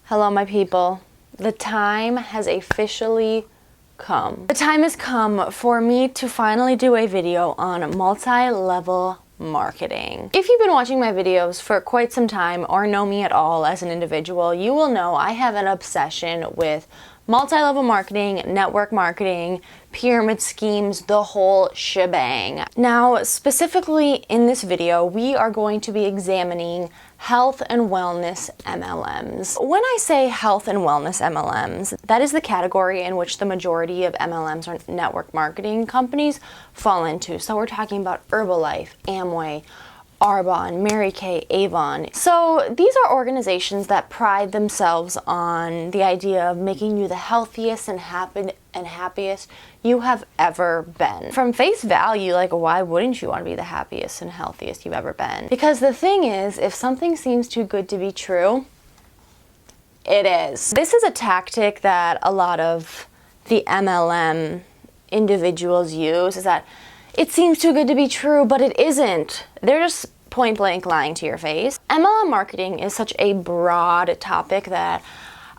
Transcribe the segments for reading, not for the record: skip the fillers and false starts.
Hello, my people. The time has officially come. The time has come for me to finally do a video on multi-level marketing. If you've been watching my videos for quite some time or know me at all as an individual, you will know I have an obsession with multi-level marketing, network marketing, pyramid schemes, the whole shebang. Now, specifically in this video, we are going to be examining health and wellness MLMs. When I say health and wellness MLMs, that is the category in which the majority of MLMs or network marketing companies fall into. So we're talking about Herbalife, Amway, Arbonne, Mary Kay, Avon. So these are organizations that pride themselves on the idea of making you the healthiest and happiest you have ever been. From face value, like, why wouldn't you want to be the happiest and healthiest you've ever been? Because the thing is, if something seems too good to be true, it is. This is a tactic that a lot of the MLM individuals use, is that it seems too good to be true, but it isn't. They're just point blank lying to your face. MLM marketing is such a broad topic that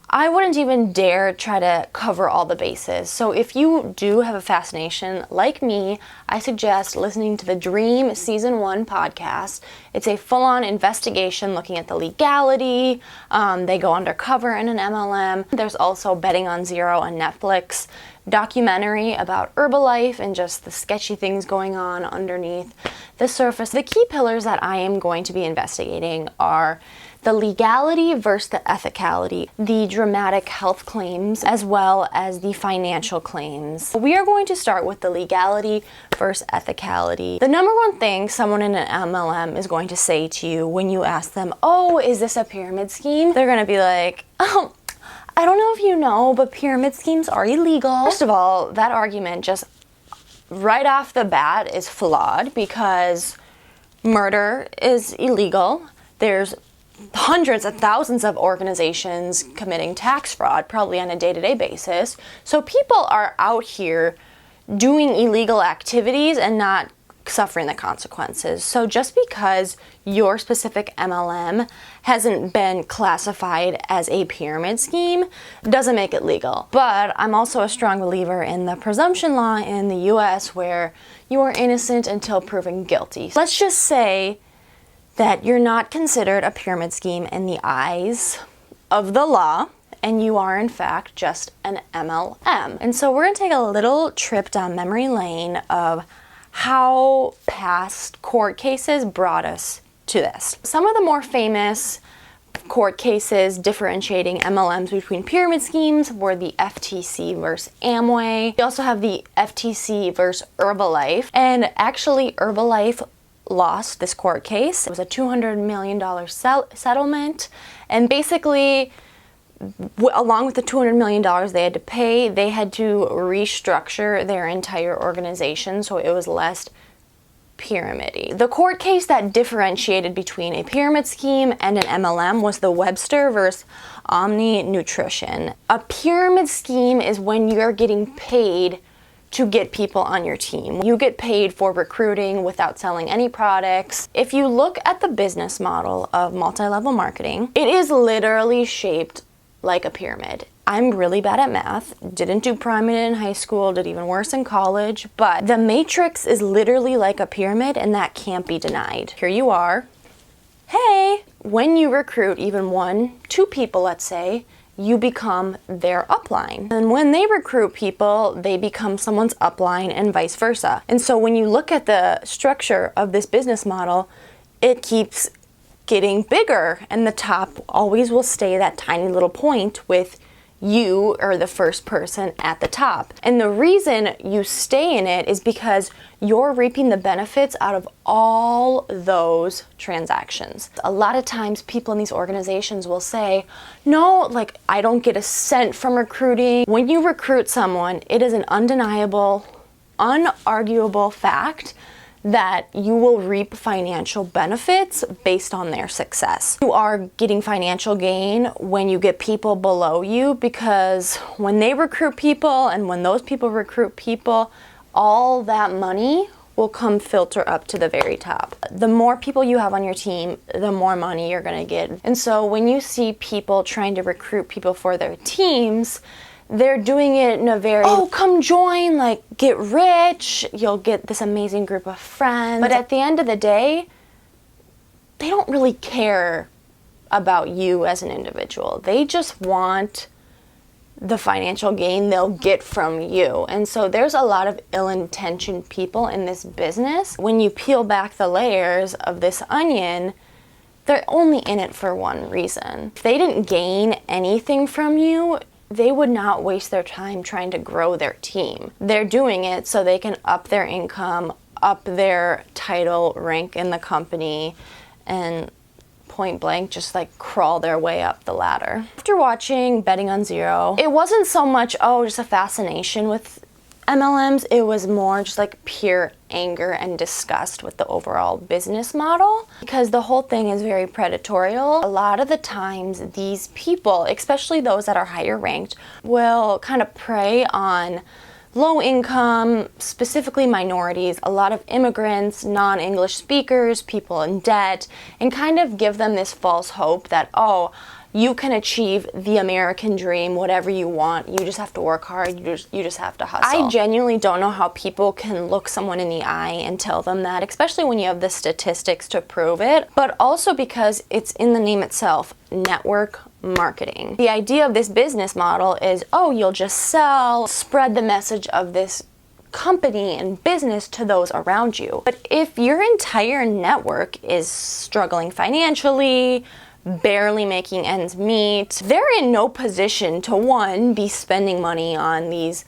I wouldn't even dare try to cover all the bases. So if you do have a fascination like me, I suggest listening to the Dream Season 1 podcast. It's a full-on investigation looking at the legality. They go undercover in an MLM. There's also Betting on Zero on Netflix documentary about Herbalife and just the sketchy things going on underneath the surface. The key pillars that I am going to be investigating are the legality versus the ethicality, the dramatic health claims, as well as the financial claims. We are going to start with the legality versus ethicality. The number one thing someone in an MLM is going to say to you when you ask them, oh, is this a pyramid scheme? They're gonna be like, oh, I don't know if you know, but pyramid schemes are illegal. First of all, that argument just right off the bat is flawed because murder is illegal. There's hundreds of thousands of organizations committing tax fraud, probably on a day-to-day basis. So people are out here doing illegal activities and not suffering the consequences. So just because your specific MLM hasn't been classified as a pyramid scheme doesn't make it legal. But I'm also a strong believer in the presumption law in the US where you are innocent until proven guilty. Let's just say that you're not considered a pyramid scheme in the eyes of the law, and you are in fact just an MLM. And so we're gonna take a little trip down memory lane of how past court cases brought us to this. Some of the more famous court cases differentiating MLMs between pyramid schemes were the FTC versus Amway. We also have the FTC versus Herbalife, and actually Herbalife lost this court case. It was a $200 million settlement, and basically along with the $200 million they had to pay, they had to restructure their entire organization so it was less pyramid-y. The court case that differentiated between a pyramid scheme and an MLM was the Webster versus Omni Nutrition. A pyramid scheme is when you're getting paid to get people on your team. You get paid for recruiting without selling any products. If you look at the business model of multi-level marketing, it is literally shaped like a pyramid. I'm really bad at math, didn't do pyramid in high school, did even worse in college, but the matrix is literally like a pyramid, and that can't be denied. Here you are. Hey, when you recruit even 1-2 people, let's say, you become their upline. And when they recruit people, they become someone's upline and vice versa. And so when you look at the structure of this business model, it keeps getting bigger, and the top always will stay that tiny little point with you or the first person at the top. And the reason you stay in it is because you're reaping the benefits out of all those transactions. A lot of times people in these organizations will say, no, like, I don't get a cent from recruiting. When you recruit someone, it is an undeniable, unarguable fact that you will reap financial benefits based on their success. You are getting financial gain when you get people below you, because when they recruit people and when those people recruit people, all that money will come filter up to the very top. The more people you have on your team, the more money you're gonna get. And so when you see people trying to recruit people for their teams, they're doing it in a very, oh, come join, like, get rich, you'll get this amazing group of friends. But at the end of the day, they don't really care about you as an individual. They just want the financial gain they'll get from you. And so there's a lot of ill-intentioned people in this business. When you peel back the layers of this onion, they're only in it for one reason. If they didn't gain anything from you, they would not waste their time trying to grow their team. They're doing it so they can up their income, up their title rank in the company, and point blank just like crawl their way up the ladder. After watching Betting on Zero, it wasn't so much, oh, just a fascination with MLMs. It was more just like pure anger and disgust with the overall business model, because the whole thing is very predatory. A lot of the times these people, especially those that are higher ranked, will kind of prey on low income, specifically minorities, a lot of immigrants, non-English speakers, people in debt, and kind of give them this false hope that, oh, you can achieve the American dream, whatever you want. You just have to work hard. You just have to hustle. I genuinely don't know how people can look someone in the eye and tell them that, especially when you have the statistics to prove it, but also because it's in the name itself, network marketing. The idea of this business model is, oh, you'll just sell, spread the message of this company and business to those around you. But if your entire network is struggling financially, barely making ends meet, they're in no position to, one, be spending money on these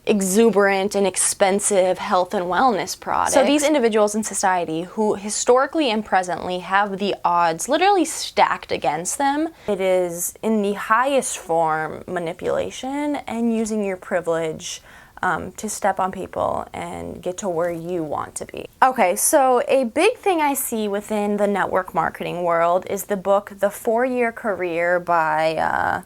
exuberant and expensive health and wellness products. So these individuals in society who historically and presently have the odds literally stacked against them, it is in the highest form manipulation and using your privilege to step on people and get to where you want to be. Okay, so a big thing I see within the network marketing world is the book The 4-Year Career by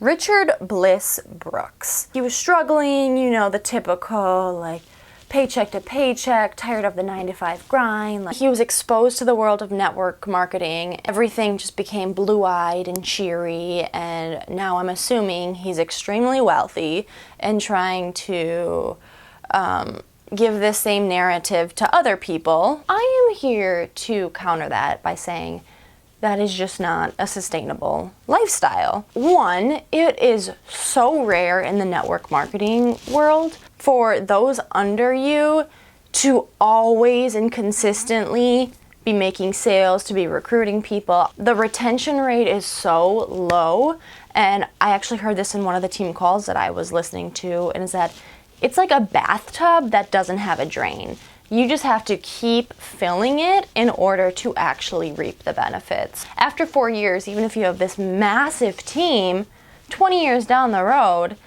Richard Bliss Brooks. He was struggling, you know, the typical, like, paycheck to paycheck, tired of the 9-to-5 grind. Like, he was exposed to the world of network marketing. Everything just became blue-eyed and cheery, and now I'm assuming he's extremely wealthy and trying to give this same narrative to other people. I am here to counter that by saying that is just not a sustainable lifestyle. One, it is so rare in the network marketing world for those under you to always and consistently be making sales, to be recruiting people. The retention rate is so low, and I actually heard this in one of the team calls that I was listening to, and is that it's like a bathtub that doesn't have a drain. You just have to keep filling it in order to actually reap the benefits. After 4 years, even if you have this massive team, 20 years down the road,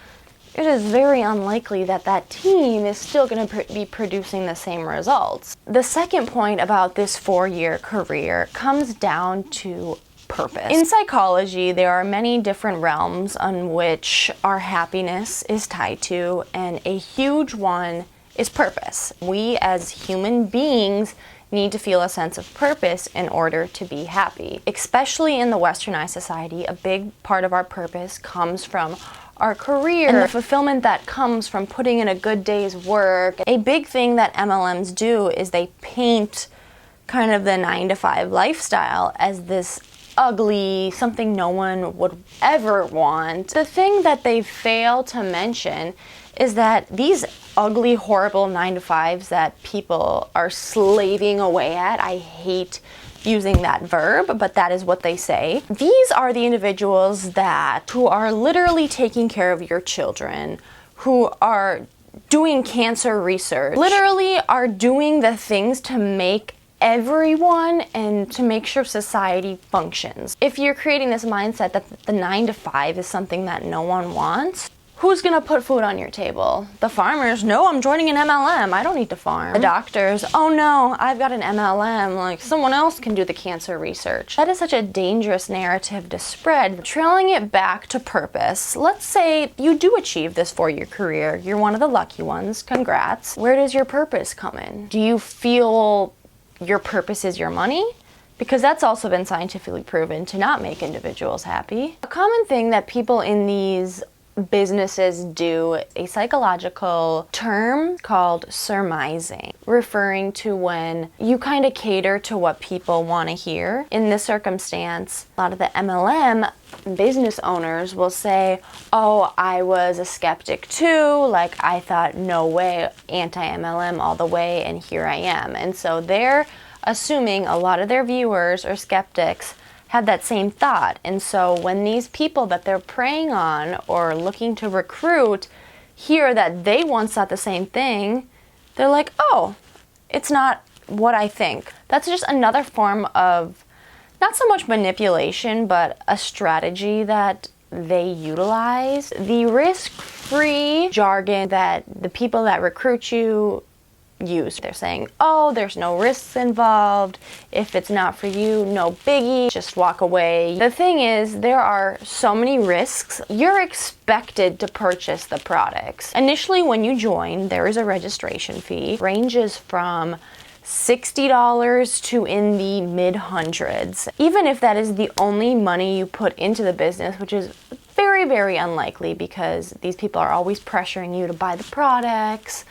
it is very unlikely that that team is still going to be producing the same results. The second point about this 4-year career comes down to purpose. In psychology, there are many different realms on which our happiness is tied to, and a huge one is purpose. We as human beings need to feel a sense of purpose in order to be happy. Especially in the westernized society, a big part of our purpose comes from our career and the fulfillment that comes from putting in a good day's work. A big thing that MLMs do is they paint kind of the 9-to-5 lifestyle as this ugly, something no one would ever want. The thing that they fail to mention is that these ugly, horrible 9-to-5s that people are slaving away at, I hate using that verb, but that is what they say. These are the individuals who are literally taking care of your children, who are doing cancer research, literally are doing the things to make everyone and to make sure society functions. If you're creating this mindset that the 9-to-5 is something that no one wants, Who's gonna put food on your table? The farmers? No, I'm joining an MLM. I don't need to farm. The doctors? Oh no, I've got an MLM. Like, someone else can do the cancer research. That is such a dangerous narrative to spread. Trailing it back to purpose. Let's say you do achieve this for your career. You're one of the lucky ones. Congrats. Where does your purpose come in? Do you feel your purpose is your money? Because that's also been scientifically proven to not make individuals happy. A common thing that people in these businesses do, a psychological term called surmising, referring to when you kind of cater to what people want to hear. In this circumstance, a lot of the MLM business owners will say, oh, I was a skeptic too, like I thought no way, anti-MLM all the way, and here I am. And so they're assuming a lot of their viewers or skeptics have that same thought. And so when these people that they're preying on or looking to recruit hear that they once thought the same thing, they're like, oh, it's not what I think. That's just another form of not so much manipulation, but a strategy that they utilize. The risk-free jargon that the people that recruit you use. They're saying, oh, there's no risks involved. If it's not for you, no biggie, just walk away. The thing is, there are so many risks. You're expected to purchase the products. Initially, when you join, there is a registration fee. It ranges from $60 to in the mid-hundreds. Even if that is the only money you put into the business, which is very, very unlikely because these people are always pressuring you to buy the products,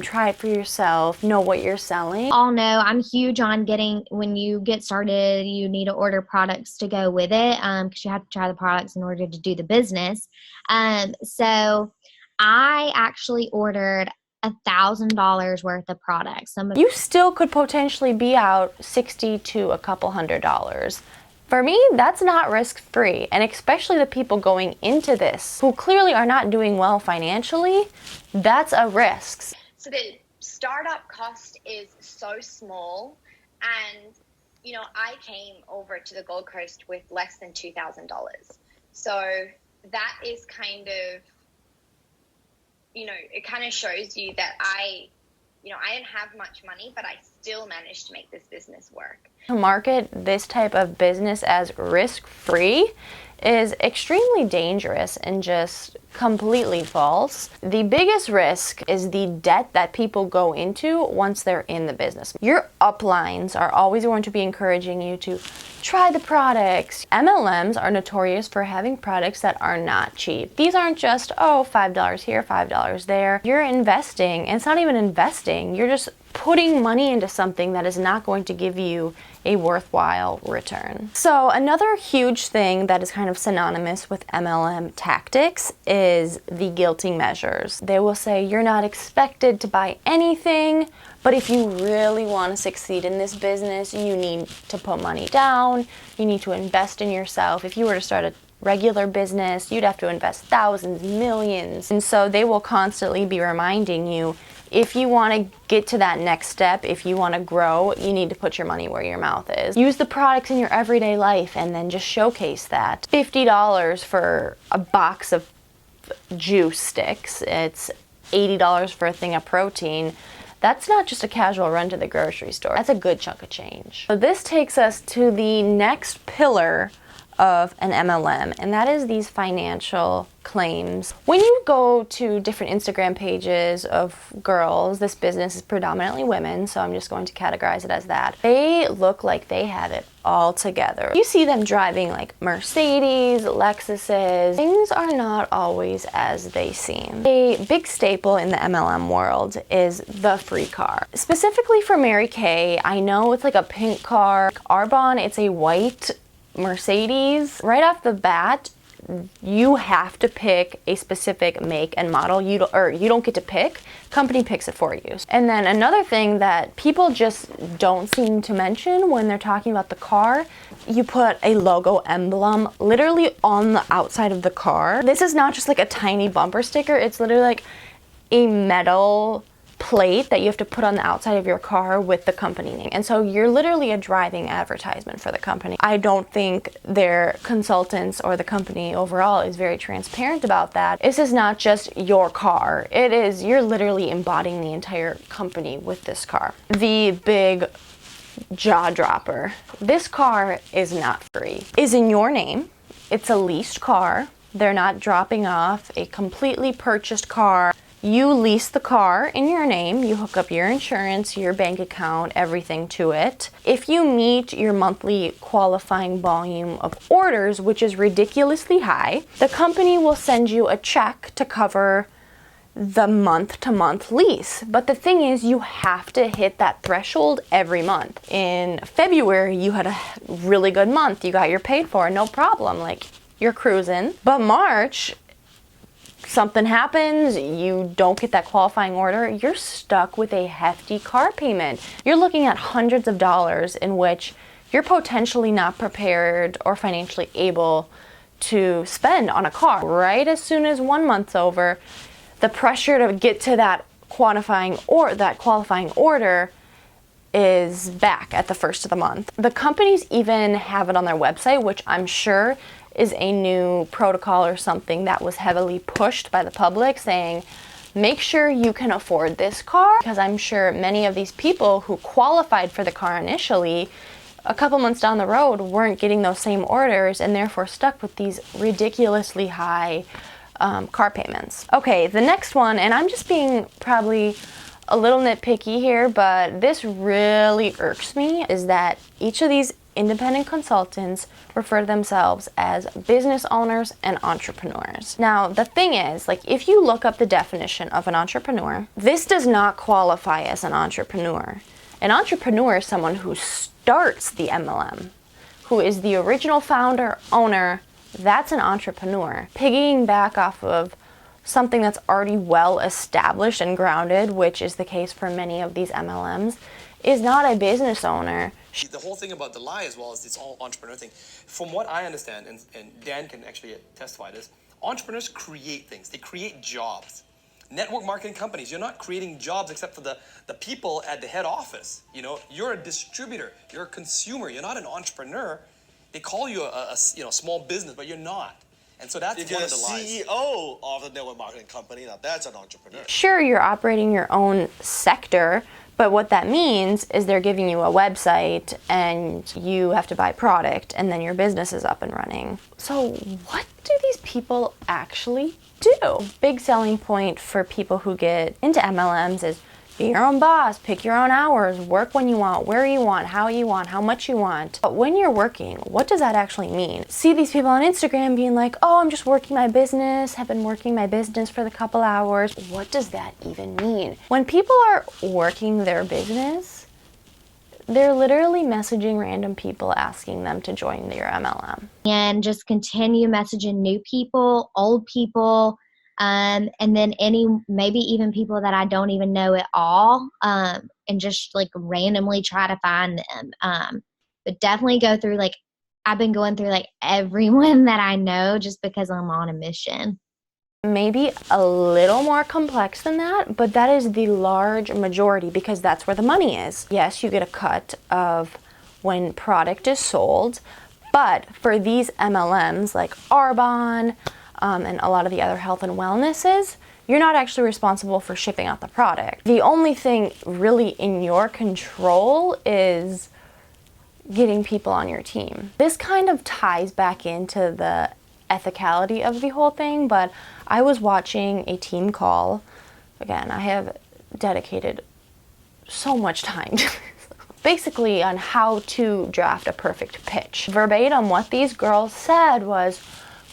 try it for yourself, know what you're selling. All know I'm huge on when you get started, you need to order products to go with it because you have to try the products in order to do the business. So I actually ordered $1,000 worth of products. You still could potentially be out $60 to a couple $100. For me, that's not risk-free, and especially the people going into this who clearly are not doing well financially, that's a risk. So the startup cost is so small, and I came over to the Gold Coast with less than $2,000. So that is kind of, it kind of shows you that I didn't have much money, but I still managed to make this business work. To market this type of business as risk-free is extremely dangerous and just completely false. The biggest risk is the debt that people go into once they're in the business. Your uplines are always going to be encouraging you to try the products. MLMs are notorious for having products that are not cheap. These aren't just, oh, $5 here, $5 there. You're investing, and it's not even investing. You're just putting money into something that is not going to give you a worthwhile return. So another huge thing that is kind of synonymous with MLM tactics is the guilting measures. They will say you're not expected to buy anything, but if you really want to succeed in this business, you need to put money down, you need to invest in yourself. If you were to start a regular business, you'd have to invest thousands, millions. And so they will constantly be reminding you, if you want to get to that next step, if you want to grow, you need to put your money where your mouth is. Use the products in your everyday life and then just showcase that. $50 for a box of juice sticks. It's $80 for a thing of protein. That's not just a casual run to the grocery store. That's a good chunk of change. So this takes us to the next pillar of an MLM, and that is these financial claims. When you go to different Instagram pages of girls, this business is predominantly women, so I'm just going to categorize it as that. They look like they have it all together. You see them driving like Mercedes, Lexuses. Things are not always as they seem. A big staple in the MLM world is the free car. Specifically for Mary Kay, I know it's like a pink car. Arbonne, it's a white Mercedes. Right off the bat, you have to pick a specific make and model. You don't get to pick. Company picks it for you. And then another thing that people just don't seem to mention when they're talking about the car, you put a logo emblem literally on the outside of the car. This is not just like a tiny bumper sticker. It's literally like a metal plate that you have to put on the outside of your car with the company name. And so you're literally a driving advertisement for the company. I don't think their consultants or the company overall is very transparent about that. This is not just your car. It is, you're literally embodying the entire company with this car. The big jaw dropper. This car is not free. It's in your name. It's a leased car. They're not dropping off a completely purchased car. You lease the car in your name, you hook up your insurance, your bank account, everything to it. If you meet your monthly qualifying volume of orders, which is ridiculously high, the company will send you a check to cover the month-to-month lease. But the thing is, you have to hit that threshold every month. In February, you had a really good month. You got your paid for, no problem. Like, you're cruising. But March, something happens, you don't get that qualifying order, you're stuck with a hefty car payment. You're looking at hundreds of dollars in which you're potentially not prepared or financially able to spend on a car. Right as soon as 1 month's over, the pressure to get to that qualifying order is back at the first of the month. The companies even have it on their website, which I'm sure is a new protocol or something that was heavily pushed by the public, saying, make sure you can afford this car, because I'm sure many of these people who qualified for the car initially, a couple months down the road, weren't getting those same orders and therefore stuck with these ridiculously high car payments. Okay, the next one, and I'm just being probably a little nitpicky here, but this really irks me, is that each of these independent consultants refer to themselves as business owners and entrepreneurs. Now, the thing is, like, if you look up the definition of an entrepreneur, this does not qualify as an entrepreneur. An entrepreneur is someone who starts the MLM, who is the original founder, owner. That's an entrepreneur. Piggying back off of something that's already well established and grounded, which is the case for many of these MLMs, is not a business owner. The whole thing about the lie as well is this whole entrepreneur thing. From what I understand, and Dan can actually testify this, entrepreneurs create things. They create jobs. Network marketing companies, you're not creating jobs except for the people at the head office. You know, you're a distributor, you're a consumer, you're not an entrepreneur. They call you a small business, but you're not. And so that's one of the lies. If you're the CEO of the network marketing company, now that's an entrepreneur. Sure, you're operating your own sector, but what that means is they're giving you a website and you have to buy product and then your business is up and running. So what do these people actually do? Big selling point for people who get into MLMs is be your own boss, pick your own hours, work when you want, where you want, how much you want. But when you're working, what does that actually mean? See these people on Instagram being like, oh, I'm just working my business, have been working my business for the couple hours. What does that even mean? When people are working their business, they're literally messaging random people asking them to join their MLM. And just continue messaging new people, old people, and then maybe even people that I don't even know at all, and just like randomly try to find them. But definitely go through, like, I've been going through like everyone that I know just because I'm on a mission. Maybe a little more complex than that, but that is the large majority because that's where the money is. Yes, you get a cut of when product is sold, but for these MLMs like Arbonne, and a lot of the other health and wellnesses, you're not actually responsible for shipping out the product. The only thing really in your control is getting people on your team. This kind of ties back into the ethicality of the whole thing, but I was watching a team call. Again, I have dedicated so much time to this. Basically on how to draft a perfect pitch. Verbatim, what these girls said was,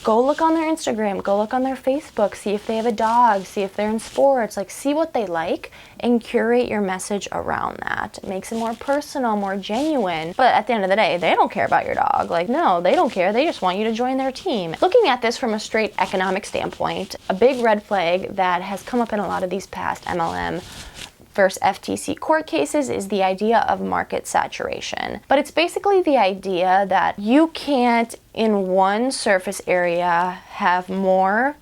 go look on their Instagram, go look on their Facebook, see if they have a dog, see if they're in sports, like see what they like and curate your message around that. It makes it more personal, more genuine. But at the end of the day, they don't care about your dog. Like, no, they don't care. They just want you to join their team. Looking at this from a straight economic standpoint, a big red flag that has come up in a lot of these past MLM versus FTC court cases is the idea of market saturation. But it's basically the idea that you can't, in one surface area, have more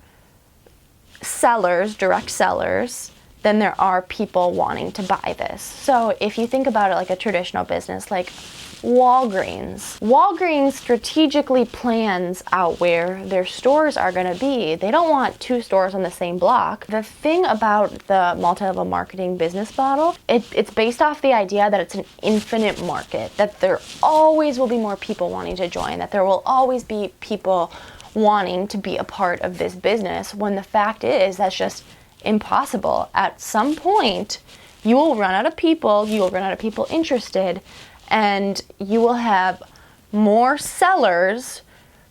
sellers, direct sellers, than there are people wanting to buy this. So if you think about it like a traditional business, like Walgreens strategically plans out where their stores are going to be. They don't want 2 stores on the same block. The thing about the multi-level marketing business model, it's based off the idea that it's an infinite market, that there always will be more people wanting to join, that there will always be people wanting to be a part of this business, when the fact is that's just impossible. At some point, you will run out of people, interested, and you will have more sellers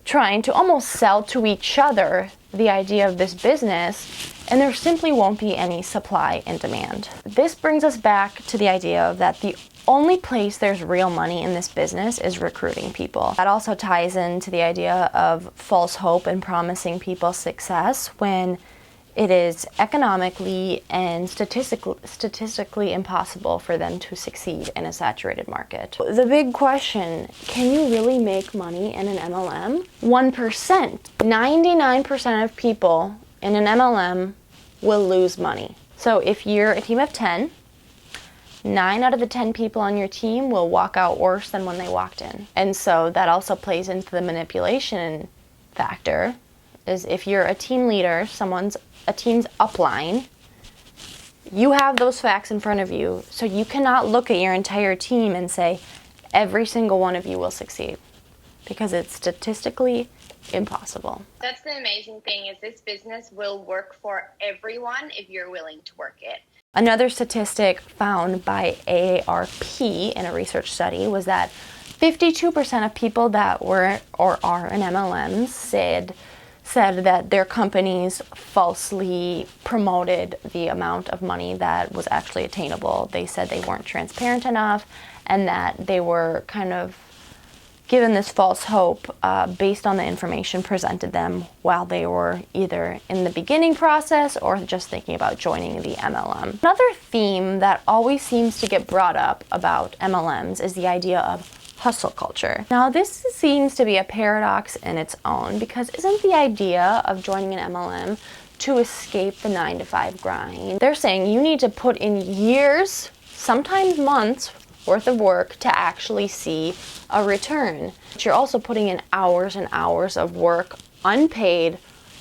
trying to almost sell to each other the idea of this business, and there simply won't be any supply and demand. This brings us back to the idea that the only place there's real money in this business is recruiting people. That also ties into the idea of false hope and promising people success when it is economically and statistically impossible for them to succeed in a saturated market. The big question, can you really make money in an MLM? 1%. 99% of people in an MLM will lose money. So if you're a team of 10, 9 out of the 10 people on your team will walk out worse than when they walked in. And so that also plays into the manipulation factor, is if you're a team leader, a team's upline, you have those facts in front of you, so you cannot look at your entire team and say every single one of you will succeed, because it's statistically impossible. That's the amazing thing, is this business will work for everyone if you're willing to work it. Another statistic found by AARP in a research study was that 52% of people that were or are in MLMs said that their companies falsely promoted the amount of money that was actually attainable. They said they weren't transparent enough, and that they were kind of given this false hope based on the information presented them while they were either in the beginning process or just thinking about joining the MLM. Another theme that always seems to get brought up about MLMs is the idea of hustle culture. Now, this seems to be a paradox in its own, because isn't the idea of joining an MLM to escape the 9-to-5 grind? They're saying you need to put in years, sometimes months, worth of work to actually see a return. But you're also putting in hours and hours of work, unpaid,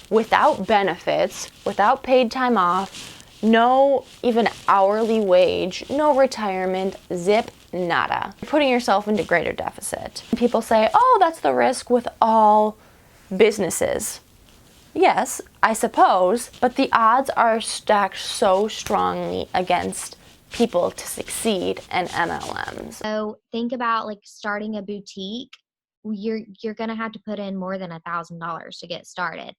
without benefits, without paid time off, no even hourly wage, no retirement, zip, nada. You're putting yourself into greater deficit. People say, oh, that's the risk with all businesses. Yes, I suppose, but the odds are stacked so strongly against people to succeed in MLMs. So think about like starting a boutique. You're gonna have to put in more than $1,000 to get started.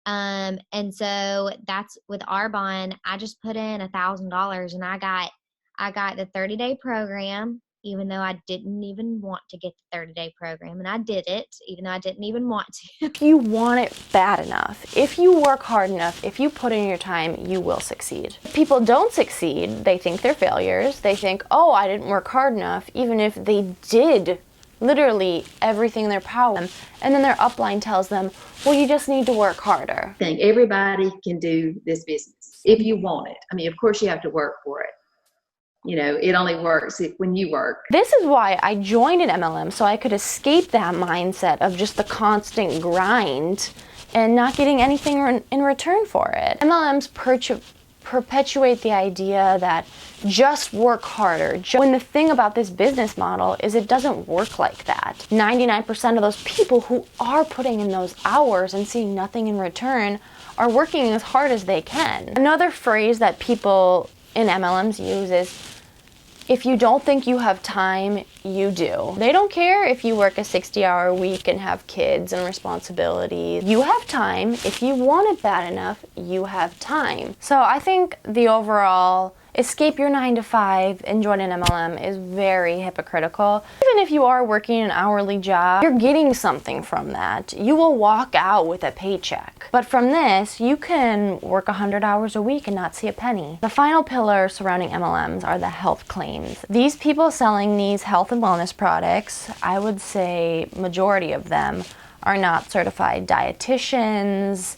And so that's with Arbonne. I just put in $1,000, and I got the 30-day program, even though I didn't even want to get the 30-day program, and I did it, even though I didn't even want to. If you want it bad enough, if you work hard enough, if you put in your time, you will succeed. If people don't succeed, they think they're failures. They think, oh, I didn't work hard enough, even if they did literally everything in their power. And then their upline tells them, well, you just need to work harder. I think everybody can do this business if you want it. I mean, of course you have to work for it. You know, it only works when you work. This is why I joined an MLM, so I could escape that mindset of just the constant grind and not getting anything in return for it. MLMs perpetuate the idea that just work harder. When the thing about this business model is it doesn't work like that. 99% of those people who are putting in those hours and seeing nothing in return are working as hard as they can. Another phrase that people in MLMs use is, if you don't think you have time, you do. They don't care if you work a 60-hour week and have kids and responsibilities. You have time. If you want it bad enough, you have time. So I think the overall escape your 9-to-5 and join an MLM is very hypocritical. Even if you are working an hourly job, you're getting something from that. You will walk out with a paycheck. But from this, you can work 100 hours a week and not see a penny. The final pillar surrounding MLMs are the health claims. These people selling these health and wellness products, I would say majority of them are not certified dietitians.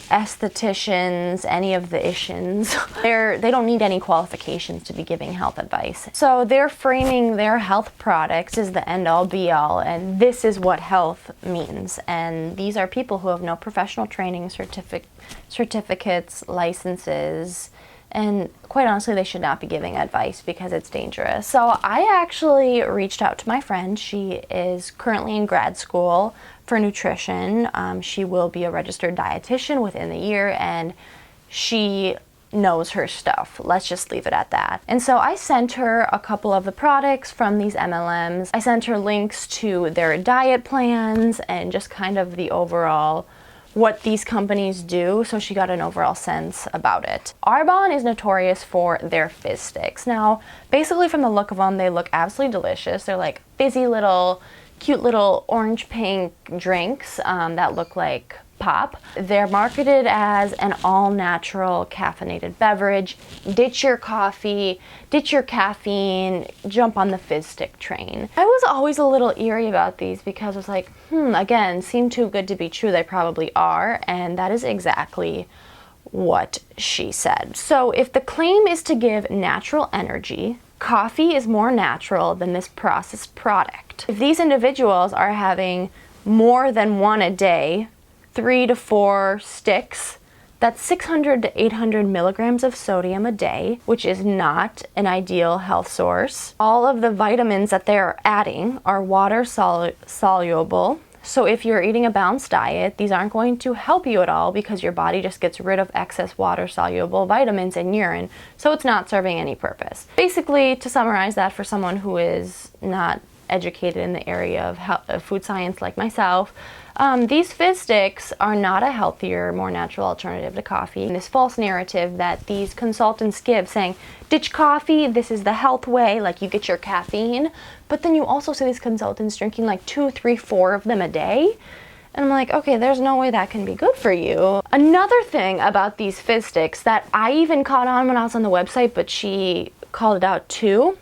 estheticians, any of the ishins. They don't need any qualifications to be giving health advice. So they're framing their health products as the end-all be-all, and this is what health means. And these are people who have no professional training, certificates, licenses, and quite honestly, they should not be giving advice because it's dangerous. So I actually reached out to my friend. She is currently in grad school for nutrition. She will be a registered dietitian within the year, and she knows her stuff. Let's just leave it at that. And so I sent her a couple of the products from these MLMs. I sent her links to their diet plans and just kind of the overall what these companies do, so she got an overall sense about it. Arbonne is notorious for their fizz sticks. Now, basically from the look of them, they look absolutely delicious. They're like fizzy little, cute little orange pink drinks that look like pop. They're marketed as an all-natural caffeinated beverage. Ditch your coffee, ditch your caffeine, jump on the fizz stick train. I was always a little eerie about these because I was like, again, seem too good to be true. They probably are, and that is exactly what she said. So if the claim is to give natural energy, coffee is more natural than this processed product. If these individuals are having more than one a day, 3 to 4 sticks, that's 600 to 800 milligrams of sodium a day, which is not an ideal health source. All of the vitamins that they're adding are water soluble. So if you're eating a balanced diet, these aren't going to help you at all because your body just gets rid of excess water soluble vitamins in urine, so it's not serving any purpose. Basically, to summarize that for someone who is not educated in the area of food science like myself, these fizz sticks are not a healthier, more natural alternative to coffee. And this false narrative that these consultants give saying, ditch coffee, this is the health way, like you get your caffeine. But then you also see these consultants drinking like 2, 3, 4 of them a day. And I'm like, okay, there's no way that can be good for you. Another thing about these fizz sticks that I even caught on when I was on the website, but she called it out too,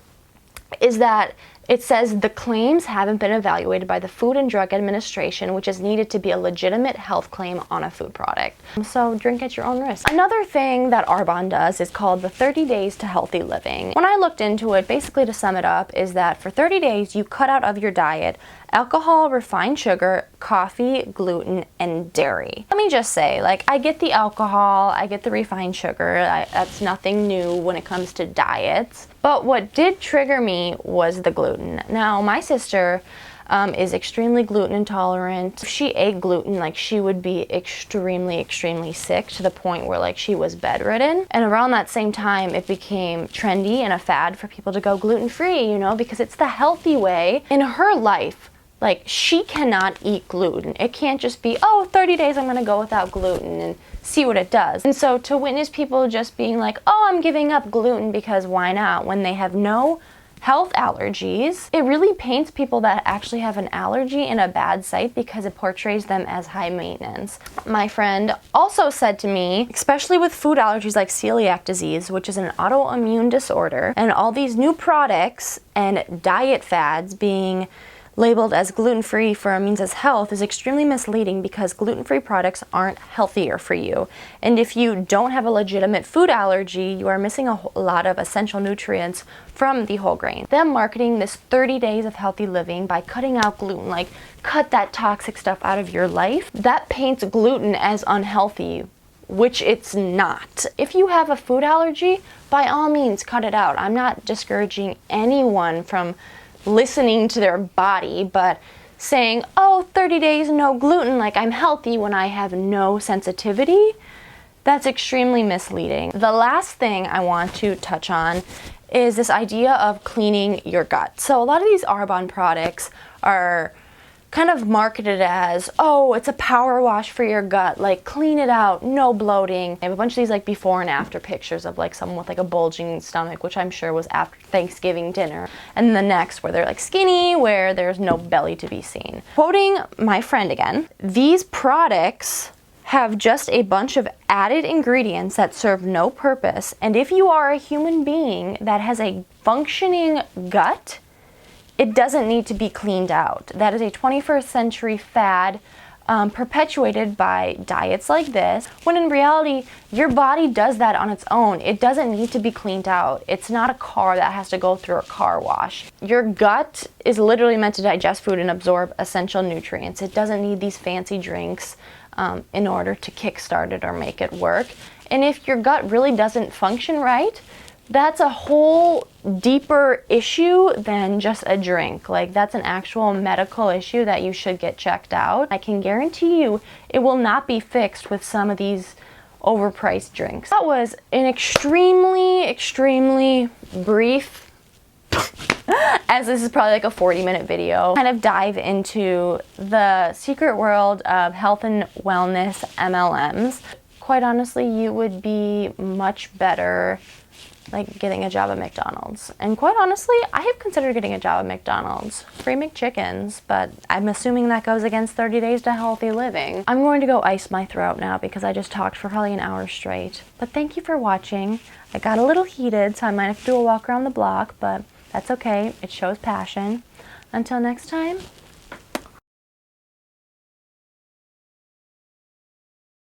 is that it says the claims haven't been evaluated by the Food and Drug Administration, which is needed to be a legitimate health claim on a food product. So drink at your own risk. Another thing that Arbonne does is called the 30 Days to Healthy Living. When I looked into it, basically to sum it up, is that for 30 days you cut out of your diet alcohol, refined sugar, coffee, gluten, and dairy. Let me just say, like, I get the alcohol, I get the refined sugar, that's nothing new when it comes to diets. But what did trigger me was the gluten. Now, my sister is extremely gluten intolerant. If she ate gluten, like, she would be extremely, extremely sick to the point where, like, she was bedridden. And around that same time, it became trendy and a fad for people to go gluten-free, you know, because it's the healthy way. In her life, like, she cannot eat gluten. It can't just be, oh, 30 days I'm gonna go without gluten and see what it does. And so to witness people just being like, oh, I'm giving up gluten because why not, when they have no health allergies, it really paints people that actually have an allergy in a bad sight because it portrays them as high maintenance. My friend also said to me, especially with food allergies like celiac disease, which is an autoimmune disorder, and all these new products and diet fads being labeled as gluten-free for a means as health is extremely misleading because gluten-free products aren't healthier for you. And if you don't have a legitimate food allergy, you are missing a lot of essential nutrients from the whole grain. Them marketing this 30 days of healthy living by cutting out gluten, like cut that toxic stuff out of your life, that paints gluten as unhealthy, which it's not. If you have a food allergy, by all means cut it out. I'm not discouraging anyone from listening to their body, but saying, oh, 30 days no gluten, like I'm healthy when I have no sensitivity, that's extremely misleading. The last thing I want to touch on is this idea of cleaning your gut. So a lot of these Arbonne products are kind of marketed as, oh, it's a power wash for your gut, like clean it out, no bloating. I have a bunch of these like before and after pictures of like someone with like a bulging stomach, which I'm sure was after Thanksgiving dinner. And the next where they're like skinny, where there's no belly to be seen. Quoting my friend again, these products have just a bunch of added ingredients that serve no purpose. And if you are a human being that has a functioning gut, it doesn't need to be cleaned out. That is a 21st century fad perpetuated by diets like this, when in reality, your body does that on its own. It doesn't need to be cleaned out. It's not a car that has to go through a car wash. Your gut is literally meant to digest food and absorb essential nutrients. It doesn't need these fancy drinks in order to kickstart it or make it work. And if your gut really doesn't function right, that's a whole deeper issue than just a drink. Like, that's an actual medical issue that you should get checked out. I can guarantee you it will not be fixed with some of these overpriced drinks. That was an extremely brief, as this is probably like a 40-minute video, kind of dive into the secret world of health and wellness MLMs. Quite honestly, you would be much better like getting a job at McDonald's. And quite honestly, I have considered getting a job at McDonald's. Free McChickens, but I'm assuming that goes against 30 days to healthy living. I'm going to go ice my throat now because I just talked for probably an hour straight. But thank you for watching. I got a little heated, so I might have to do a walk around the block, but that's okay. It shows passion. Until next time,